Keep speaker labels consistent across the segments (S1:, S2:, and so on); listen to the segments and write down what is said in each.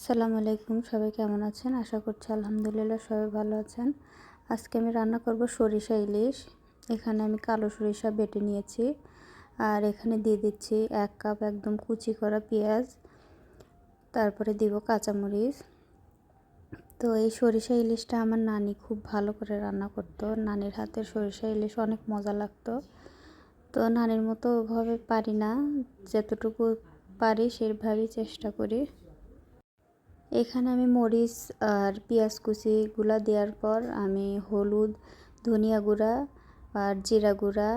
S1: আসসালামু আলাইকুম, সবাই কেমন আছেন? আশা করছি আলহামদুলিল্লাহ সবাই ভালো আছেন। আজকে আমি রান্না করব সরিষা ইলিশ। এখানে আমি কালো সরিষা বেটে নিয়েছি, আর এখানে দিয়ে দিচ্ছি 1 কাপ একদম কুচি করা পেঁয়াজ, তারপরে দিব কাঁচামরিচ। তো এই সরিষা ইলিশটা আমার নানি খুব ভালো করে রান্না করতো। নানির হাতের সরিষা ইলিশ অনেক মজা লাগতো। তো নানির মতো ওভাবে পারি না, যতটুকু পারি সেভাবেই চেষ্টা করি। এখানে আমি মরিচ আর পেঁয়াজ কুচিগুলো দেওয়ার পর আমি হলুদ, ধনিয়া গুঁড়া আর জিরা গুঁড়া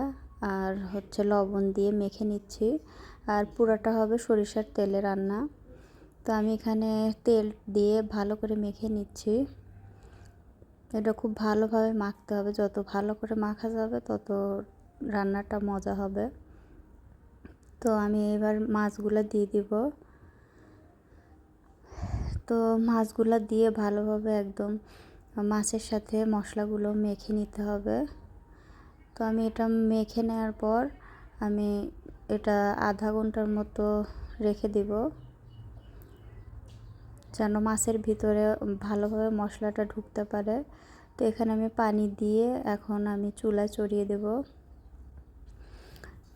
S1: আর লবণ দিয়ে মেখে নিচ্ছি। আর পুরাটা হবে সরিষার তেলে রান্না। তো আমি এখানে তেল দিয়ে ভালো করে মেখে নিচ্ছি। এটা খুব ভালোভাবে মাখতে হবে, যত ভালো করে মাখা যাবে তত রান্নাটা মজা হবে। তো আমি এবার মাছগুলো দিয়ে দিব। তো মাছগুলো দিয়ে ভালোভাবে একদম মাছের সাথে মশলাগুলো মেখে নিতে হবে। তো আমি এটা মেখে নেওয়ার পর আমি এটা আধা ঘন্টার মতো রেখে দিব, যেন মাছের ভিতরে ভালোভাবে মশলাটা ঢুকতে পারে। তো এখানে আমি পানি দিয়ে এখন আমি চুলায় চড়িয়ে দেব।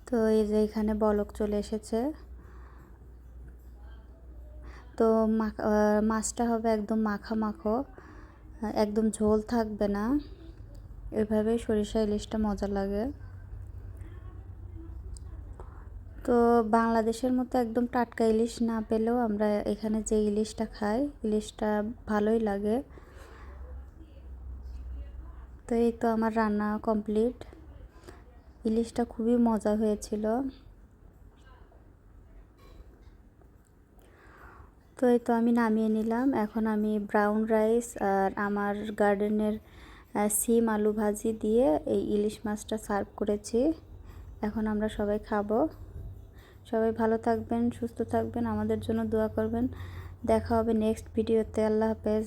S1: তো এই যে এখানে বলক চলে এসেছে। তো মাছটা হবে একদম মাখো মাখো, একদম ঝোল থাকবে না। এভাবেই সরিষা ইলিশটা মজা লাগে। তো বাংলাদেশের মতো একদম টাটকা ইলিশ না পেলেও আমরা এখানে যে ইলিশটা খাই, ইলিশটা ভালোই লাগে। তো এই তো আমার রান্না কমপ্লিট। ইলিশটা খুবই মজা হয়েছিল। তো এই তো আমি নামিয়ে নিলাম। এখন আমি ব্রাউন রাইস আর আমার গার্ডেনের সিম আলু ভাজি দিয়ে এই ইলিশ মাছটা সার্ভ করেছি। এখন আমরা সবাই খাবো। সবাই ভালো থাকবেন, সুস্থ থাকবেন, আমাদের জন্য দোয়া করবেন। দেখা হবে নেক্সট ভিডিওতে। আল্লাহ হাফেজ।